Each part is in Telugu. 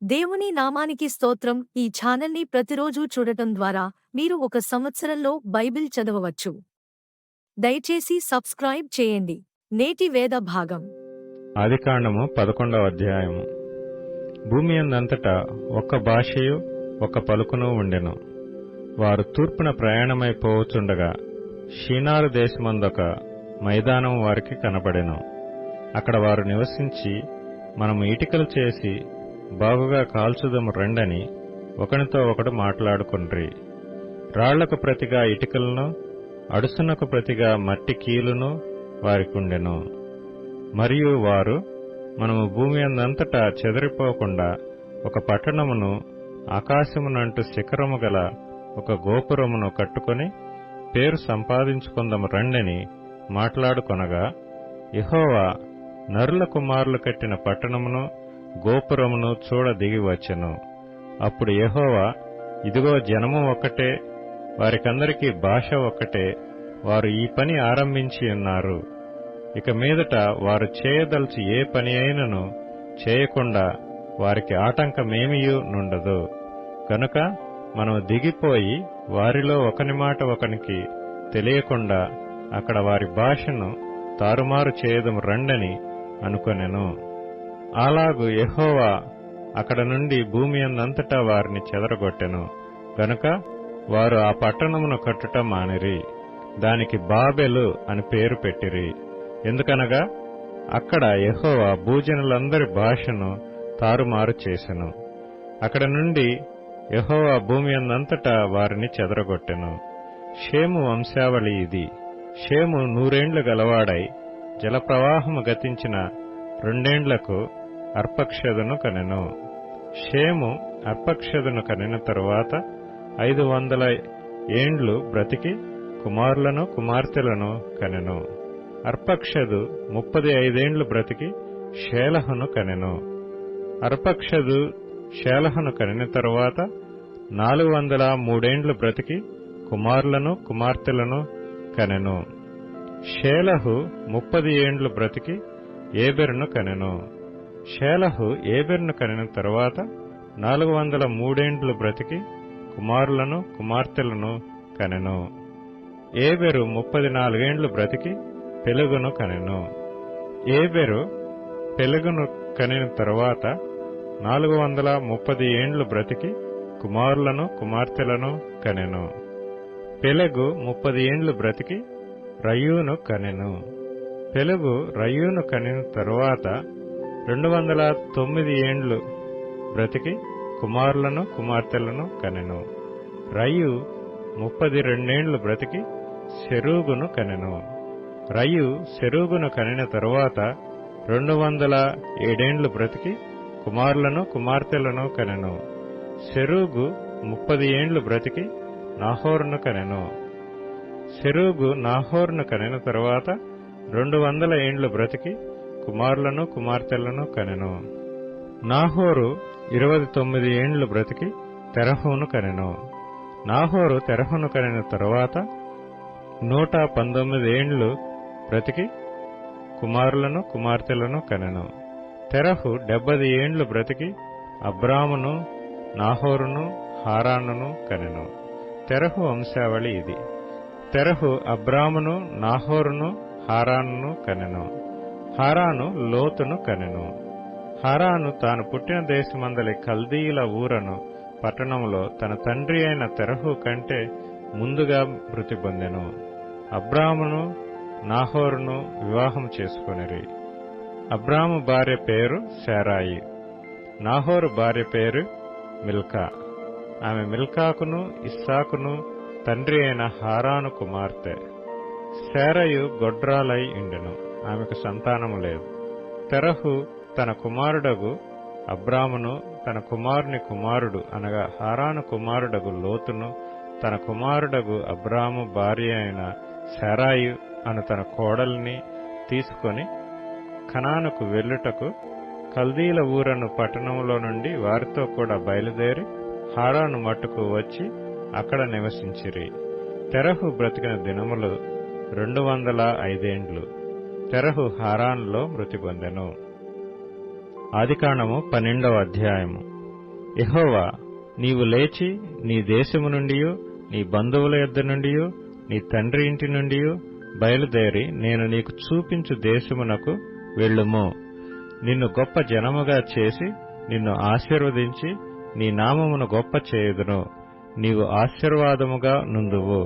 దేవుని నామానికి స్తోత్రం. ఈ ఛానల్ని ప్రతిరోజూ చూడటం ద్వారా మీరు ఒక సంవత్సరంలో బైబిల్ చదవవచ్చు. దయచేసి సబ్స్క్రైబ్ చేయండి. నేటి వేద భాగం. ఆదికాండము 11వ అధ్యాయము. భూమి యందంతటా ఒక్క భాషయు ఒక్క పలుకును ఉండెను. వారు తూర్పున ప్రయాణమైపోవచుండగా షీనారు దేశమందొక మైదానం వారికి కనబడెను. అక్కడ వారు నివసించి, మనము ఇటికలు చేసి బాగుగా కాల్చుదము రండని ఒకనితో ఒకడు మాట్లాడుకొండ్రి. రాళ్లకు ప్రతిగా ఇటికలను, అడుసునకు ప్రతిగా మట్టి కీలును వారికుండెను. మరియు వారు, మనము భూమి అందంతటా చెదరిపోకుండా ఒక పట్టణమును, ఆకాశమునంటు శిఖరము గల ఒక గోపురమును కట్టుకొని పేరు సంపాదించుకుందము రండని మాట్లాడుకొనగా, యెహోవా నరుల కుమారులు కట్టిన పట్టణమును, గోపురమును చూడ దిగి వచ్చెను. అప్పుడు యెహోవా, ఇదిగో జనము ఒక్కటే, వారికందరికీ భాష ఒక్కటే, వారు ఈ పని ఆరంభించి ఉన్నారు. ఇక మీదట వారు చేయదలచి ఏ పని అయినను చేయకుండా వారికి ఆటంకమేమియూ నుండదు. కనుక మనము దిగిపోయి వారిలో ఒకని మాట ఒకనికి తెలియకుండా అక్కడ వారి భాషను తారుమారు చేయదము రండని అనుకొనెను. అలాగు యెహోవా అక్కడ నుండి భూమి అందంతటా వారిని చెదరగొట్టెను. గనుక వారు ఆ పట్టణమును కట్టుట మానిరి. దానికి బాబెలు అని పేరు పెట్టిరి. ఎందుకనగా అక్కడ యెహోవా భూజనులందరి భాషను తారుమారు చేసెను. అక్కడ నుండి యెహోవా భూమి అందంతటా వారిని చెదరగొట్టెను. షేము వంశావళి ఇది. షేము 100 ఏండ్లు గలవాడై జలప్రవాహము గతించిన 2 ఏండ్లకు అర్పక్షదును కనెను. షేము అర్పక్షదును కనిన తరువాత 500 ఏండ్లు బ్రతికి కుమారులను కుమార్తెలను కనెను. అర్పక్షదు 35 ఏండ్లు బ్రతికి షేలహును కనెను. అర్పక్షదు షేలహును కనిన తరువాత 403 ఏండ్లు బ్రతికి కుమారులను కుమార్తెలను కనెను. షేలహు 30 ఏండ్లు బ్రతికి ఏబెరును కనెను. షేలహు ఏబెరును కనిన తరువాత 403 ఏండ్లు బ్రతికి కుమారులను కుమార్తెలను కనెను. ఏబెరు 34 ఏండ్లు బ్రతికి పెలెగును కనెను. ఏబెరు పెలెగును కనిన తరువాత 430 ఏండ్లు బ్రతికి కుమారులను కుమార్తెలను కనెను. పెలెగు 30 ఏండ్లు బ్రతికి రయూను కనెను. పెలెగు రయూను కనిన తరువాత 209 ఏండ్లు బ్రతికి కుమారులను కుమార్తెలను కనెను. రయు 32 ఏండ్లు బ్రతికి సెరూగును కనెను. రయు సెరూగును కనిన తరువాత 207 ఏండ్లు బ్రతికి కుమారులను కుమార్తెలను కనెను. సెరూగు 30 ఏండ్లు బ్రతికి నాహోరును కనెను. సెరూగు నాహోరును కనిన తరువాత 200 ఏండ్లు బ్రతికి కుమారులను కుమార్తెలను కనెను. నాహోరు 29 ఏండ్లు బ్రతికి తెరహును కనెను. నాహోరు తెరహును కనిన తరువాత 119 ఏండ్లు బ్రతికి కుమారులను కుమార్తెలను కనెను. తెరహు 70 ఏండ్లు బ్రతికి అబ్రామును, నాహోరును, హారానును కనెను. తెరహు వంశావళి ఇది. తెరహు అబ్రామును, నాహోరును, హారానును కనెను. హారాను లోతును కనెను. హారాను తాను పుట్టిన దేశమందలి కల్దీయుల ఊరను పట్టణంలో తన తండ్రి అయిన తెరహు కంటే ముందుగా మృతి పొందెను. అబ్రామును, నాహోరును వివాహం చేసుకొనిరి. అబ్రాము భార్య పేరు శారాయి. నాహోరు భార్య పేరు మిల్కా. ఆమె మిల్కాకును ఇస్సాకును తండ్రి అయిన హారాను కుమార్తె. శారయు గొడ్రాలై ఉండెను. ఆమెకు సంతానము లేదు. తెరహు తన కుమారుడగు అబ్రామును, తన కుమారుని కుమారుడు అనగా హారాను కుమారుడగు లోతును, తన కుమారుడగు అబ్రాము భార్య అయిన శారాయు అను తన కోడల్ని తీసుకొని కనానుకు వెళ్ళుటకు కల్దీల ఊరను పట్టణంలో నుండి వారితో కూడా బయలుదేరి హారాను మట్టుకు వచ్చి అక్కడ నివసించిరి. తెరహు బ్రతికిన దినములు 205 ఏండ్లు. తెరహు హారానులో మృతి పొందెను. ఆదికాండము 12వ అధ్యాయము. యెహోవా, నీవు లేచి నీ దేశము నుండియు నీ బంధువుల యొద్ద నుండియు నీ తండ్రి ఇంటి నుండియు బయలుదేరి నేను నీకు చూపించు దేశమునకు వెళ్ళుము. నిన్ను గొప్ప జనముగా చేసి నిన్ను ఆశీర్వదించి నీ నామమును గొప్ప చేయుదును. నీవు ఆశీర్వాదముగా నుందువు.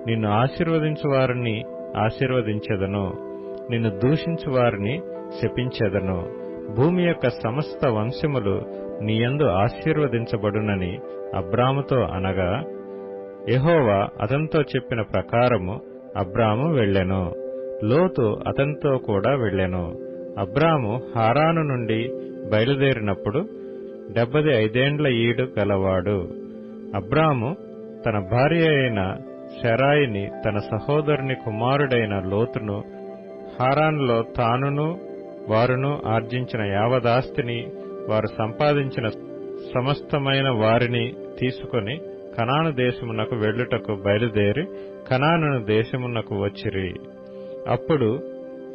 నిన్ను ఆశీర్వదించు వారిని ఆశీర్వదించెదను, నిన్ను దూషించు వారిని శపించెదను. భూమి యొక్క సమస్త వంశములు నీయందు ఆశీర్వదించబడునని అబ్రాముతో అనగా, యెహోవా అతనితో చెప్పిన ప్రకారము అబ్రాము వెళ్ళెను. లోతు అతనితో కూడా వెళ్ళెను. అబ్రాము హారాను నుండి బయలుదేరినప్పుడు 75 ఏండ్ల ఈడు గలవాడు. అబ్రాము తన భార్య అయిన శరాయిని, తన సహోదరుని కుమారుడైన లోతును, హారానులో తానును వారును ఆర్జించిన యావదాస్తిని, వారు సంపాదించిన సమస్తమైన వారిని తీసుకుని కనాను దేశమునకు వెళ్ళుటకు బయలుదేరి కనాను దేశమునకు వచ్చిరి. అప్పుడు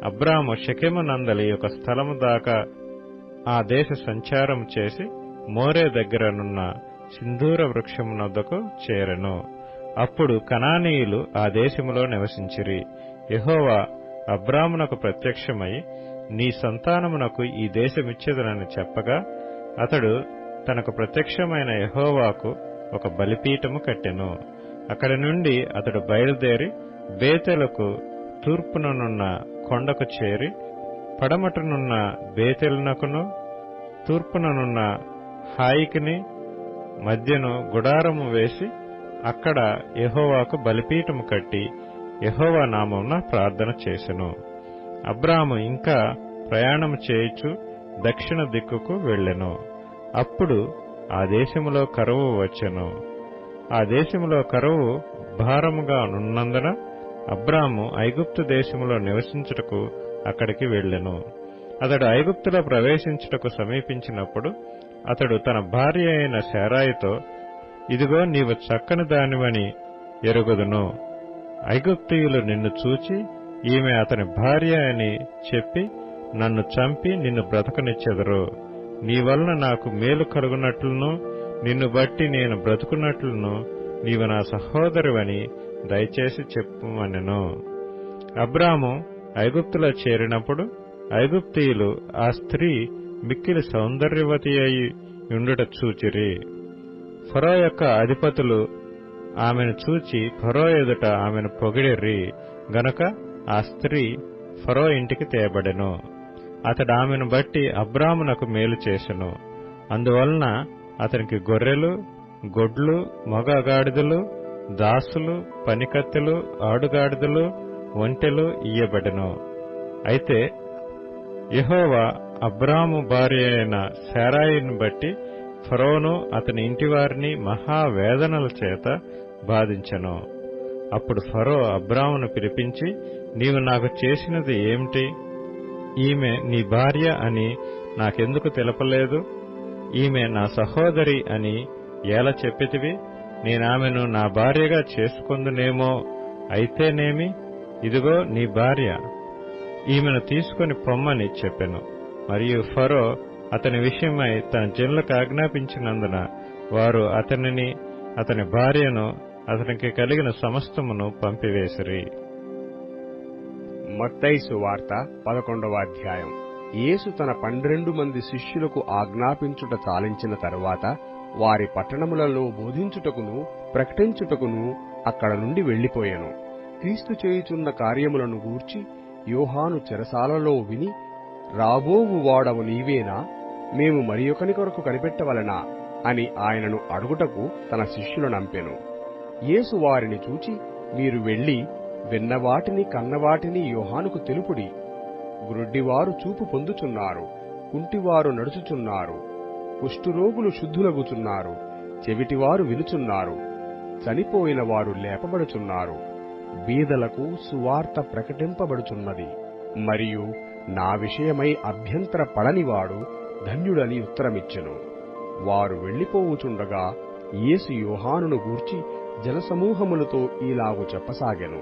అబ్రాము షెకెము నందలి ఒక స్థలము దాకా ఆ దేశ సంచారం చేసి మోరే దగ్గరనున్న సింధూర వృక్షమునొద్దకు చేరెను. అప్పుడు కనానీయులు ఆ దేశములో నివసించిరి. యెహోవా అబ్రామునకు ప్రత్యక్షమై, నీ సంతానమునకు ఈ దేశమిచ్చెదనని చెప్పగా, అతడు తనకు ప్రత్యక్షమైన యెహోవాకు ఒక బలిపీఠము కట్టెను. అక్కడి నుండి అతడు బయలుదేరి బేతెలకు తూర్పుననున్న కొండకు చేరి, పడమటనున్న బేతెలునకును తూర్పుననున్న హాయికిని మధ్యను గుడారము వేసి అక్కడ యెహోవాకు బలిపీఠము కట్టి యెహోవా నామమున ప్రార్థన చేసెను. అబ్రాము ఇంకా ప్రయాణము చేయుచు దక్షిణ దిక్కుకు వెళ్ళెను. అప్పుడు ఆ దేశములో కరువు వచ్చెను. ఆ దేశములో కరువు భారముగా నున్నందున అబ్రాము ఐగుప్తు దేశములో నివసించుటకు అక్కడికి వెళ్ళెను. అతడు ఐగుప్తులో ప్రవేశించుటకు సమీపించినప్పుడు అతడు తన భార్య అయిన శారాయితో, ఇదిగో నీవు చక్కని దానివని ఎరుగుదును. ఐగుప్తీయులు నిన్ను చూచి ఈమె అతని భార్య అని చెప్పి నన్ను చంపి నిన్ను బ్రతకనిచ్చెదరు. నీ వలన నాకు మేలు కలుగునట్లును నిన్ను బట్టి నేను బ్రతుకున్నట్లును నీవు నా సహోదరువని దయచేసి చెప్పుమనెను. అబ్రాము ఐగుప్తులో చేరినప్పుడు ఐగుప్తీయులు ఆ స్త్రీ మిక్కిలి సౌందర్యవతి అయి ఉండుట చూచిరి. ఫరో యొక్క అధిపతులు ఆమెను చూచి ఫరో ఎదుట ఆమెను పొగిడిరి గనుక ఆ స్త్రీ ఫరో ఇంటికి తేబడెను. అతడు ఆమెను బట్టి అబ్రామునకు మేలు చేసెను. అందువలన అతనికి గొర్రెలు, గొడ్లు, మగ గాడిదలు, దాసులు, పనికత్తెలు, ఆడుగాడిదలు, ఒంటెలు ఇయ్యబడెను. అయితే యెహోవా అబ్రాము భార్య అయిన శారాయిని బట్టి ఫరోను అతని ఇంటివారిని మహావేదనల చేత బాధించెను. అప్పుడు ఫరో అబ్రామును పిలిపించి, నీవు నాకు చేసినది ఏమిటి? ఈమె నీ భార్య అని నాకెందుకు తెలపలేదు? ఈమె నా సహోదరి అని ఎలా చెప్పితివి? నేనామెను నా భార్యగా చేసుకొందునేమో. అయితేనేమి, ఇదిగో నీ భార్య, ఈమెను తీసుకుని పొమ్మని చెప్పెను. మరియు ఫరో అతని విషయమై తన జనులకు ఆజ్ఞాపించినందున వారు అతనిని, అతని భార్యను, అతనికి కలిగిన సమస్తమును పంపివేసిరి. మత్తయి సువార్త 11వ అధ్యాయం. యేసు తన 12 మంది శిష్యులకు ఆజ్ఞాపించుట చాలించిన తరువాత వారి పట్టణములలో బోధించుటకును ప్రకటించుటకును అక్కడ నుండి వెళ్లిపోయెను. క్రీస్తు చేయుచున్న కార్యములను గూర్చి యోహాను చెరసాలలో విని, రాబోవు వాడవు నీవేనా? మేము మరియొకని కొరకు కనిపెట్టవలనా అని ఆయనను అడుగుటకు తన శిష్యులనంపెను. యేసు వారిని చూచి, మీరు వెళ్లి విన్నవాటిని కన్నవాటిని యోహానుకు తెలుపుడి. గ్రుడ్డివారు చూపు పొందుచున్నారు, కుంటివారు నడుచుచున్నారు, కుష్ఠురోగులు శుద్ధులగుచున్నారు, చెవిటివారు వినుచున్నారు, చనిపోయిన వారు లేపబడుచున్నారు, బీదలకు సువార్త ప్రకటింపబడుచున్నది. మరియు నా విషయమై అభ్యంతర పడనివాడు ధన్యుడని ఉత్తరమిచ్చెను. వారు వెళ్లిపోవుచుండగా యేసు యోహానును గూర్చి జనసమూహములతో ఈలాగు చెప్పసాగెను.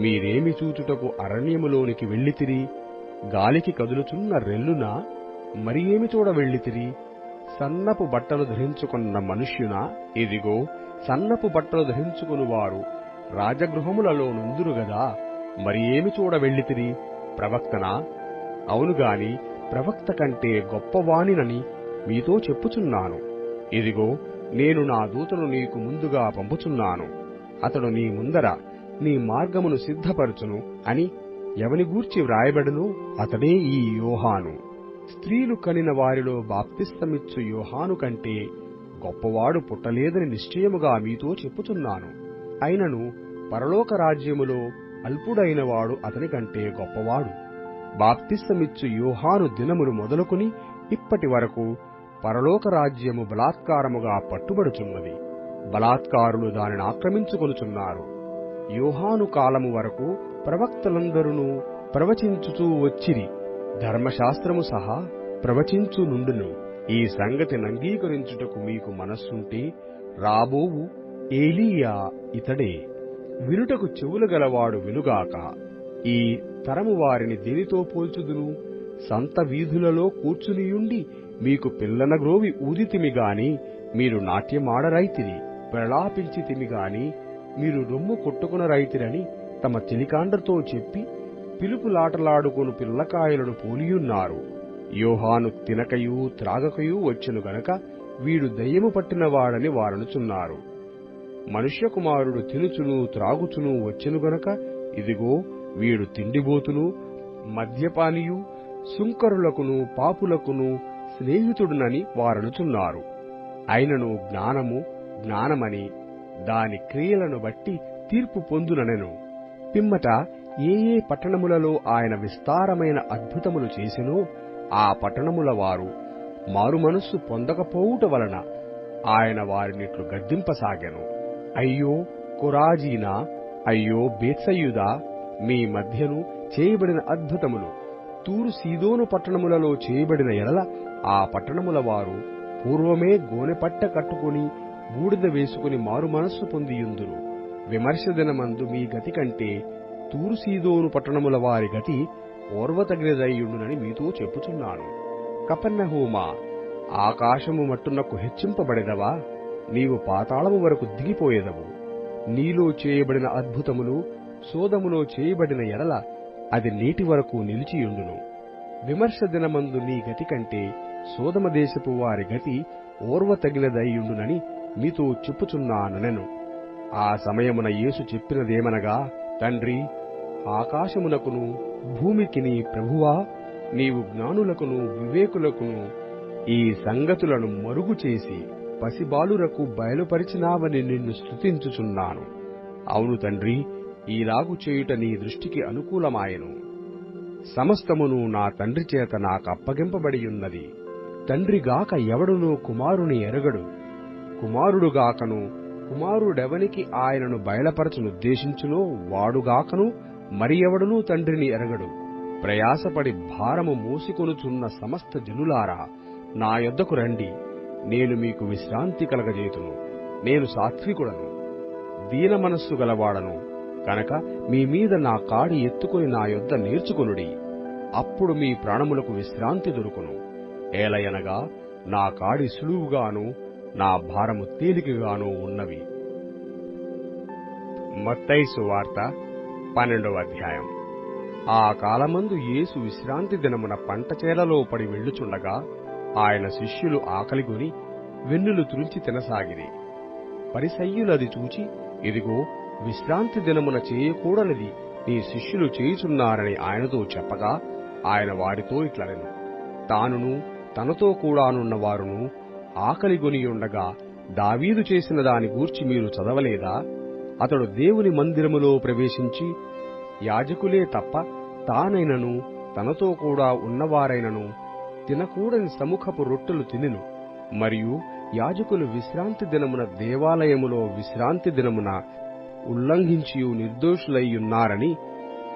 మీరేమి చూచుటకు అరణ్యములోనికి వెళ్ళితిరి? గాలికి కదులుచున్న రెల్లునా? మరి ఏమి చూడ వెళ్ళితిరి? సన్నపు బట్టలు ధరించుకున్న మనుష్యునా? ఇదిగో సన్నపు బట్టలు ధరించుకునివారు రాజగృహములలో నుందురు గదా. మరి ఏమి చూడ వెళ్ళితిరి? ప్రవక్తనా? అవునుగాని ప్రవక్త కంటే గొప్పవానినని మీతో చెప్పుచున్నాను. ఇదిగో నేను నా దూతను నీకు ముందుగా పంపుచున్నాను. అతడు నీ ముందర నీ మార్గమును సిద్ధపరచును అని ఎవని గూర్చి వ్రాయబడును? అతడే ఈ యోహాను. స్త్రీలు కనిన వారిలో బాప్తిస్తమిచ్చు యోహాను కంటే గొప్పవాడు పుట్టలేదని నిశ్చయముగా మీతో చెప్పుచున్నాను. అయినను పరలోక రాజ్యములో అల్పుడైన వాడు అతని కంటే గొప్పవాడు. బాప్తిస్తమిచ్చు యోహాను దినములు మొదలుకుని ఇప్పటి వరకు పరలోక రాజ్యము బలాత్కారముగా పట్టుబడుచున్నది. బలాత్కారులు దానిని ఆక్రమించుకొనుచున్నారు. యోహాను కాలము వరకు ప్రవక్తలందరూ ప్రవచించుచూ వచ్చిరి. ధర్మశాస్త్రము సహా ప్రవచించునుండును. ఈ సంగతిని అంగీకరించుటకు మీకు మనస్సుంటే రాబోవు ఏలీయా ఇతడే. వినుటకు చెవులు గలవాడు వినుగాక. ఈ తరము వారిని దేనితో పోల్చుదును? సంత వీధులలో కూర్చునియుండి మీకు పిల్లన గ్రోవి ఊదితిమిగాని మీరు నాట్యమాడరైతిరి, ప్రలాపించితిమిగాని మీరు రొమ్ము కొట్టుకునరైతిరని తమ చెలికాండ్రతో చెప్పి పిలుపులాటలాడుకొను పిల్లకాయలను పోలియున్నారు. యోహాను తినకయూ త్రాగకయూ వచ్చెను గనక వీడు దయ్యము పట్టినవాడని వారనుచున్నారు. మనుష్య కుమారుడు తినుచును త్రాగుచును వచ్చెను గనక ఇదిగో వీడు తిండిబోతును మద్యపానియు సుంకరులకును పాపులకును స్నేహితుడునని వారనుచున్నారు. అయినను జ్ఞానము జ్ఞానమని దాని క్రియలను బట్టి తీర్పు పొందుననెను. పిమ్మట ఏ ఏ పట్టణములలో ఆయన విస్తారమైన అద్భుతములు చేసెనో ఆ పట్టణముల వారు మారుమనస్సు పొందకపోవుట వలన ఆయన వారినిట్లు గద్దింపసాగెను. అయ్యో కొరాజీనా, అయ్యో బేత్సయిదా, మీ మధ్యను చేయబడిన అద్భుతములు తూరు సీదోను పట్టణములలో చేయబడిన ఎడల ఆ పట్టణముల వారు పూర్వమే గోనెపట్ట కట్టుకుని బూడిద వేసుకుని మారుమనస్సు పొందియుందురు. విమర్శ దినమందు మీ గతి కంటే తూరు సీదోను పట్టణముల వారి గతి ఓర్వతగినదయ్యుండునని మీతో చెప్పుచున్నాను. కపెర్నహూమా, ఆకాశము మట్టునకు హెచ్చింపబడెదవా? నీవు పాతాళము వరకు దిగిపోయేదవు. నీలో చేయబడిన అద్భుతములు సోదములో చేయబడిన ఎడల అది నేటి వరకు నిలిచియుండును. విమర్శ దినమందు నీ గతి కంటే సోదమ దేశపు వారి గతి ఓర్వతగినదయ్యుండునని మీతో చెప్పుచున్నానెను. ఆ సమయమున యేసు చెప్పినదేమనగా, తండ్రి, ఆకాశమునకును భూమికిని ప్రభువా, నీవు జ్ఞానులకును వివేకులకును ఈ సంగతులను మరుగు చేసి పసిబాలురకు బయలుపరిచినావని నిన్ను స్తుతించుచున్నాను. అవును తండ్రి, ఈలాగు చేయుట నీ దృష్టికి అనుకూలమాయెను. సమస్తమును నా తండ్రి చేత నాకప్పగింపబడియున్నది. తండ్రిగాక ఎవడునూ కుమారుని ఎరగడు, కుమారుడుగాకను కుమారుడెవనికి ఆయనను బయలుపరచునుద్దేశించునో వాడుగాకను మరి ఎవడునూ తండ్రిని ఎరగడు. ప్రయాసపడి భారము మోసికొనుచున్న సమస్త జనులారా, నా యొద్దకు రండి, నేను మీకు విశ్రాంతి కలగజేతును. నేను సాత్వికుడను, దీన మనస్సు గలవాడను కనుక మీ మీద నా కాడి ఎత్తుకుని నా యొద్ద నేర్చుకొనుడి. అప్పుడు మీ ప్రాణములకు విశ్రాంతి దొరుకును. ఏలయనగా నా కాడి సులువుగాను నా భారము తేలికగాను ఉన్నవి. మత్తయి సువార్త 12వ అధ్యాయం. ఆ కాలమందు యేసు విశ్రాంతి దినమున పంట చేలలో పడి వెళ్ళుచుండగా ఆయన శిష్యులు ఆకలిగొని వెన్నులు తురించి తినసాగిరి. పరిసయ్యులది చూచి, ఇదిగో విశ్రాంతి దినమున చేయకూడనిది నీ శిష్యులు చేయుచున్నారని ఆయనతో చెప్పగా ఆయన వారితో ఇట్లనెను, తానును తనతో కూడానున్న వారును ఆకలిగొనియుండగా దావీదు చేసిన దాని గూర్చి మీరు చదవలేదా? అతడు దేవుని మందిరములో ప్రవేశించి యాజకులే తప్ప తానైనను తనతో కూడా ఉన్నవారైనను తినకూడని సముఖపు రొట్టెలు తినెను. మరియు యాజకులు విశ్రాంతి దినమున దేవాలయములో విశ్రాంతి దినమున ఉల్లంఘించియు నిర్దోషులయ్యున్నారని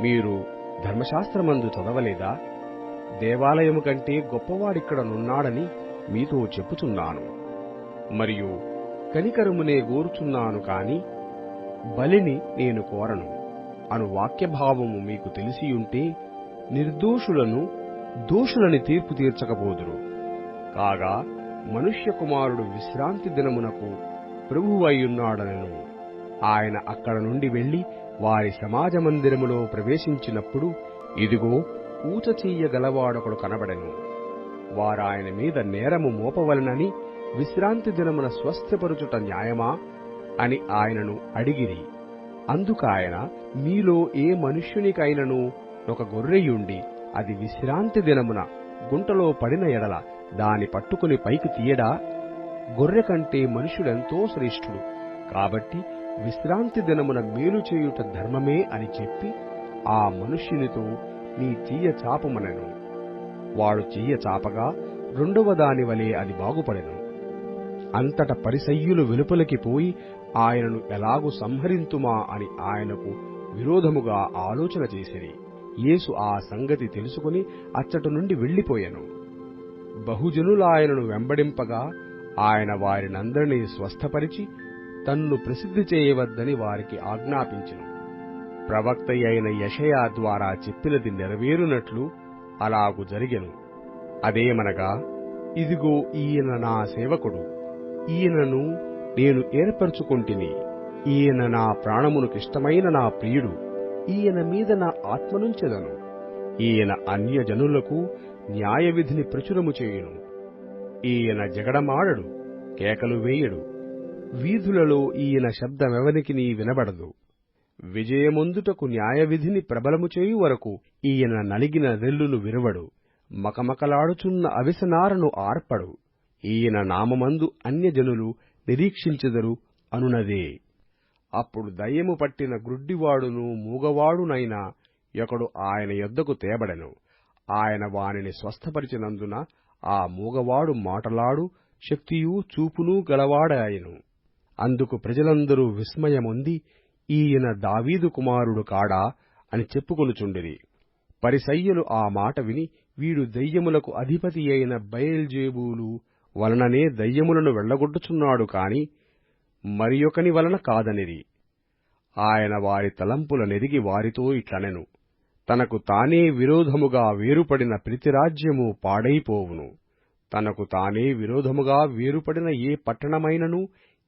మీరు ధర్మశాస్త్రమందు చదవలేదా? దేవాలయము కంటే గొప్పవాడిక్కడనున్నాడని మీతో చెప్పుచున్నాను. మరియు కనికరమునే గోరుచున్నాను కాని బలిని నేను కోరను అను వాక్యభావము మీకు తెలిసియుంటే నిర్దోషులను దోషులని తీర్పు తీర్చకపోదురు. కాగా మనుష్య కుమారుడు విశ్రాంతి దినమునకు ప్రభువయ్యున్నాడనెను. ఆయన అక్కడ నుండి వెళ్లి వారి సమాజ మందిరములో ప్రవేశించినప్పుడు ఇదిగో ఊచ చెయ్యగలవాడొకడు కనబడెను. వారాయన మీద నేరము మోపవలనని విశ్రాంతి దినమున స్వస్థపరుచుట న్యాయమా అని ఆయనను అడిగిరి. అందుకాయన, మీలో ఏ మనుష్యునికైనను ఒక గొర్రెయుండి అది విశ్రాంతి దినమున గుంటలో పడిన ఎడల దాని పట్టుకుని పైకి తీయడా? గొర్రె కంటే మనుష్యుడెంతో శ్రేష్ఠుడు. కాబట్టి విశ్రాంతి దినమున మేలు చేయుట ధర్మమే అని చెప్పి ఆ మనుష్యునితో, నీ చెయ్య చాపమనెను. వాడు చెయ్య చాపగా రెండవ దాని వలె అది బాగుపడెను. అంతట పరిసయ్యులు వెలుపలికి పోయి ఆయనను ఎలాగు సంహరింతుమా అని ఆయనకు విరోధముగా ఆలోచన చేసిరి. యేసు ఆ సంగతి తెలుసుకుని అచ్చట నుండి వెళ్లిపోయెను. బహుజనులాయనను వెంబడింపగా ఆయన వారినందరినీ స్వస్థపరిచి తన్ను ప్రసిద్ధి చేయవద్దని వారికి ఆజ్ఞాపించెను. ప్రవక్త అయిన యెషయా ద్వారా చెప్పినది నెరవేరునట్లు అలాగు జరిగెను. అదేమనగా, ఇదిగో ఈయన నా సేవకుడు, ఈయనను నేను ఏర్పరచుకొంటిని, ఈయన నా ప్రాణమునకిష్టమైన నా ప్రియుడు, ఈయన మీద నా ఆత్మనుంచెదను. ఈయన అన్యజనులకు న్యాయవిధిని ప్రచురము చేయును. ఈయన జగడమాడడు, కేకలు వేయడు. వీధులలో ఈయన శబ్దమెవనికినీ వినబడదు. విజయమొందుటకు న్యాయవిధిని ప్రబలము చేయు వరకు ఈయన నలిగిన రెల్లును విరువడు. మకమకలాడుచున్న అవిసనారను ఆర్పడు. ఈయన నామమందు అన్యజనులు నిరీక్షించెదరు అనునదే. అప్పుడు దయ్యము పట్టిన గ్రుడ్డివాడును మూగవాడునైన ఒకడు ఆయన యొద్దకు తేబడెను. ఆయన వానిని స్వస్థపరిచినందున ఆ మూగవాడు మాటలాడు శక్తియూ చూపునూ గలవాడాయెను. అందుకు ప్రజలందరూ విస్మయమొంది, ఈయన దావీదు కుమారుడు కాడా అని చెప్పుకొనుచుండిరి. పరిసయ్యులు ఆ మాట విని, వీడు దయ్యములకు అధిపతి అయిన బయల్జేబూలు వలననే దయ్యములను వెళ్లగొట్టుచున్నాడు కాని మరియొకని వలన కాదనిరి. ఆయన వారి తలంపులనెరిగి వారితో ఇట్లనెను, తనకు తానే విరోధముగా వేరుపడిన ప్రతి రాజ్యము పాడైపోవును. తనకు తానే విరోధముగా వేరుపడిన ఏ పట్టణమైనను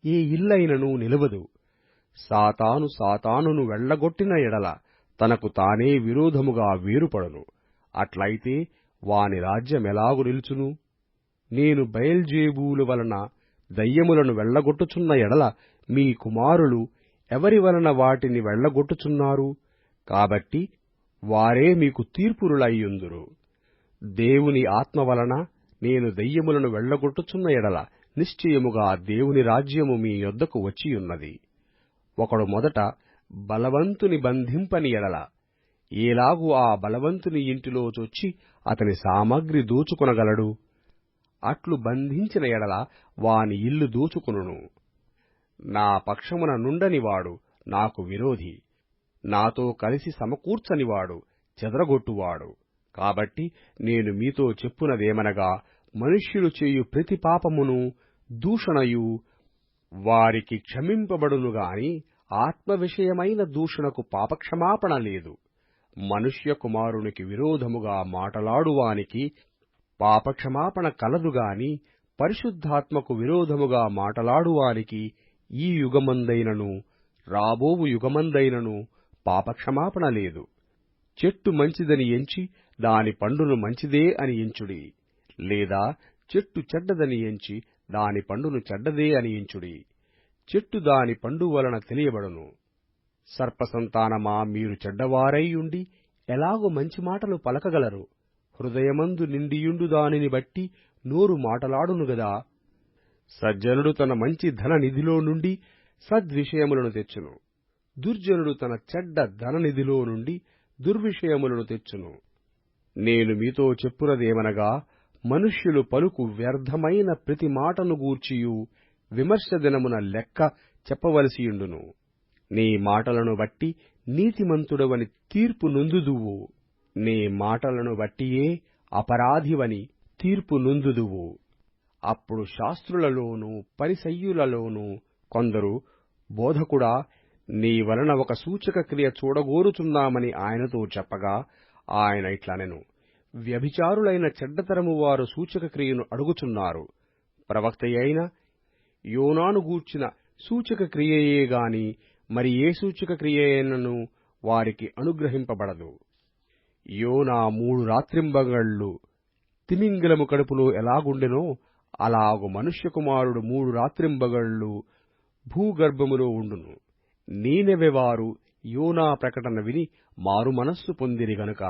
ఏ ఇల్లైనను నిలవదు. సాతాను సాతానును వెళ్లగొట్టిన ఎడల తనకు తానే విరోధముగా వేరుపడును. అట్లయితే వాని రాజ్యమెలాగు నిలుచును? నేను బయల్జేబూలు వలన దయ్యములను వెళ్లగొట్టుచున్న ఎడల మీ కుమారులు ఎవరి వలన వాటిని వెళ్లగొట్టుచున్నారు? కాబట్టి వారే మీకు తీర్పురులయ్యుందురు. దేవుని ఆత్మ వలన నేను దయ్యములను వెళ్లగొట్టుచున్న ఎడల నిశ్చయముగా దేవుని రాజ్యము మీ యొద్దకు వచ్చియున్నది. ఒకడు మొదట బలవంతుని బంధింపని ఎడల ఏలాగు ఆ బలవంతుని ఇంటిలో చొచ్చి అతని సామగ్రి దోచుకొనగలడు? అట్లు బంధించిన ఎడల వాని ఇల్లు దోచుకొనును. నా పక్షమున నుండనివాడు నాకు విరోధి, నాతో కలిసి సమకూర్చనివాడు చెదరగొట్టువాడు. కాబట్టి నేను మీతో చెప్పునదేమనగా, మనుష్యులు చేయు ప్రతి పాపమును దూషణయు వారికి క్షమింపబడునుగాని ఆత్మ విషయమైన దూషణకు పాపక్షమాపణ లేదు. మనుష్య కుమారునికి విరోధముగా మాటలాడువానికి పాపక్షమాపణ కలదుగాని పరిశుద్ధాత్మకు విరోధముగా మాటలాడువానికి ఈ యుగమందైనను రాబోవు యుగమందైనను పాపక్షమాపణ లేదు. చెట్టు మంచిదని ఎంచి దాని పండును మంచిదే అని ఎంచుడి, లేదా చెట్టు చెడ్డదని ఎంచి దాని పండును చెడ్డదే అని ఎంచుడి. చెట్టు దాని పండు వలన తెలియబడును. సర్పసంతానమా, మీరు చెడ్డవారై ఉండి ఎలాగో మంచి మాటలు పలకగలరు? హృదయమందు నిండియుండు దానిని బట్టి నోరు మాటలాడును గదా. సజ్జనుడు తన మంచి ధన నిధిలో నుండి సద్విషయములను తెచ్చును, దుర్జనుడు తన చెడ్డ ధననిధిలో నుండి దుర్విషయములను తెచ్చును. నేను మీతో చెప్పునదేమనగా, మనుష్యులు పలుకు వ్యర్థమైన ప్రతి మాటను గూర్చియు విమర్శ దినమున లెక్క చెప్పవలసియుండును. నీ మాటలను బట్టి నీతిమంతుడవని తీర్పు నొందుదువు, నీ మాటలను బట్టియే అపరాధివని తీర్పు నొందుదువు. అప్పుడు శాస్త్రులలోనూ పరిసయ్యులలోనూ కొందరు, బోధకుడా, నీ వలన ఒక సూచక క్రియ చూడగోరుచున్నామని ఆయనతో చెప్పగా, ఆయన ఇట్లనెను, వ్యభిచారులైన చెడ్డతరము వారు సూచక క్రియను అడుగుచున్నారు. ప్రవక్త అయిన యోనాను గూర్చిన సూచక క్రియయే గాని మరి ఏ సూచక క్రియయైనను వారికి అనుగ్రహింపబడదు. యోనా 3 రాత్రింబగళ్ళు తిమింగలము కడుపులో ఎలాగుండెనో అలాగు మనుష్య కుమారుడు 3 రాత్రింబగళ్ళు భూగర్భములో ఉండును. నీనెవె వారు యోనా ప్రకటన విని మారు మనస్సు పొందిరి గనుక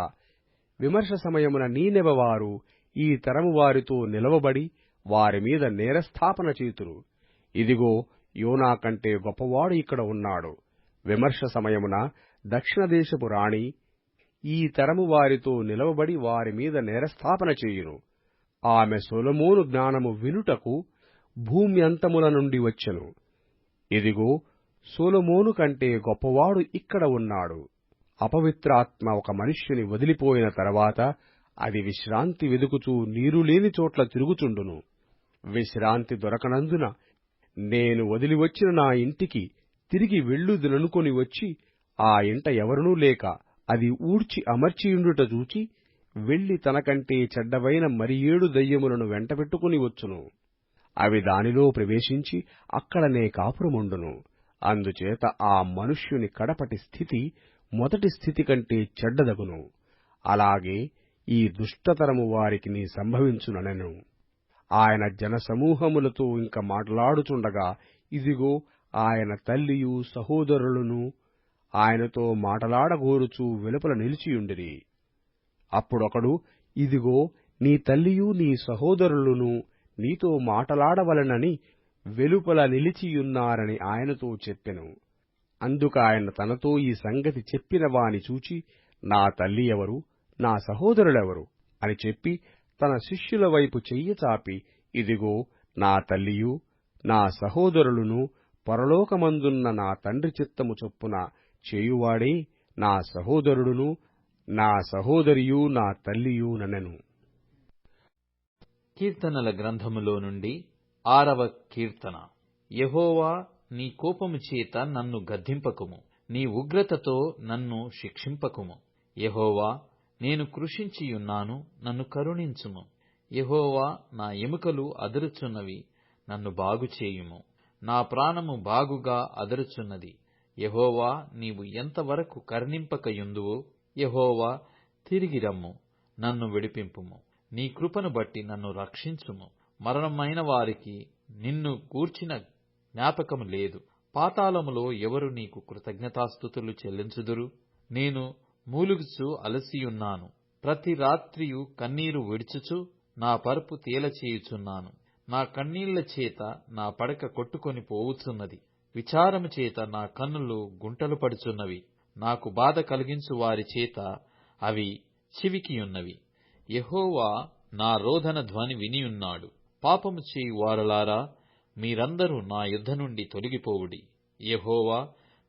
విమర్శ సమయమున నీనెవె వారు ఈ తరము వారితో నిలవబడి వారి మీద నేరస్థాపన చేతురు. ఇదిగో, యోనా కంటే గొప్పవాడు ఇక్కడ ఉన్నాడు. విమర్శ సమయమున దక్షిణ దేశపు రాణి ఈ తరము వారితో నిలవబడి వారి మీద నేరస్థాపన చేయును. ఆమె సొలొమోను జ్ఞానము వినుటకు భూమి అంతముల నుండి వచ్చెను. ఇదిగో, సొలొమోను కంటే గొప్పవాడు ఇక్కడ ఉన్నాడు. అపవిత్రాత్మ ఒక మనుష్యుని వదిలిపోయిన తరువాత అది విశ్రాంతి వెదుకుచూ నీరులేని చోట్ల తిరుగుచుండును. విశ్రాంతి దొరకనందున నేను వదిలివచ్చిన నా ఇంటికి తిరిగి వెళ్ళుదుననుకొని వచ్చి ఆ ఇంట ఎవరునూ లేక అది ఊడ్చి అమర్చియుండుట చూచి వెళ్లి తనకంటే చెడ్డవైన మరి 7 దయ్యములను వెంటబెట్టుకుని వచ్చును. అవి దానిలో ప్రవేశించి అక్కడనే కాపురముండును. అందుచేత ఆ మనుష్యుని కడపటి స్థితి మొదటి స్థితి కంటే చెడ్డదగును. అలాగే ఈ దుష్టతరము వారికి నీ సంభవించుననెను. ఆయన జనసమూహములతో ఇంక మాట్లాడుచుండగా ఇదిగో, ఆయన తల్లియు సహోదరులను ఆయనతో మాటలాడగోరుచూ వెలుపల నిలిచియుండిరి. అప్పుడొకడు, ఇదిగో, నీ తల్లియు నీ సహోదరులను నీతో మాటలాడవలెనని వెలుపల నిలిచియున్నారని ఆయనతో చెప్పెను. అందుకాయన తనతో ఈ సంగతి చెప్పిన వాని చూచి, నా తల్లి ఎవరు, నా సహోదరులెవరు అని చెప్పి తన శిష్యుల వైపు చెయ్యి చాపి, ఇదిగో, నా తల్లియు నా సహోదరులను పరలోకమందున్న నా తండ్రి చిత్తము చొప్పున చేయువాడే నా సహోదరుడును నా సహోదరియు నా తల్లియు ననెను. కీర్తనల గ్రంథములో నుండి 6వ కీర్తన. యెహోవా, నీ కోపము చేత నన్ను గద్దింపకుము, నీ ఉగ్రతతో నన్ను శిక్షింపకుము. యెహోవా, నేను కృషించియున్నాను, నన్ను కరుణించుము. యెహోవా, నా ఎముకలు అదరుచున్నవి, నన్ను బాగుచేయుము. నా ప్రాణము బాగుగా అదరుచున్నది. యెహోవా, నీవు ఎంతవరకు కరుణింపకయుందువో, యెహోవా, తిరిగి రమ్ము, నన్ను విడిపింపుము. నీ కృపను బట్టి నన్ను రక్షించుము. మరణమైన వారికి నిన్ను గూర్చిన జ్ఞాపకము లేదు. పాతాళములో ఎవరు నీకు కృతజ్ఞతాస్తుతులు చెల్లించుదురు? నేను మూలుగుచు అలసియున్నాను. ప్రతి రాత్రియు కన్నీరు విడుచుచు నా పరుపు తేలచేయుచున్నాను. నా కన్నీళ్ల చేత నా పడక కొట్టుకొని పోవుచున్నది. విచారము చేత నా కన్నులు గుంటలు పడుచున్నవి. నాకు బాధ కలిగించు వారి చేత అవి చివికియున్నవి. యెహోవా నా రోదన ధ్వని వినియున్నాడు. పాపము చేయు వారలారా, మీరందరూ నా యుద్ధ నుండి తొలగిపోవుడి. యెహోవా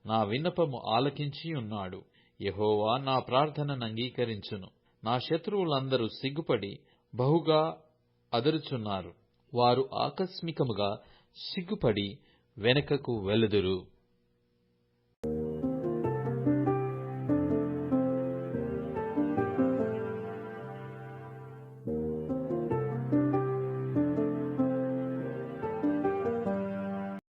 నా విన్నపము ఆలకించియున్నాడు. యెహోవా నా ప్రార్థనను అంగీకరించును. నా శత్రువులందరూ సిగ్గుపడి బహుగా అదరుచున్నారు. వారు ఆకస్మికముగా సిగ్గుపడి వెనుకకు వెలుదురు.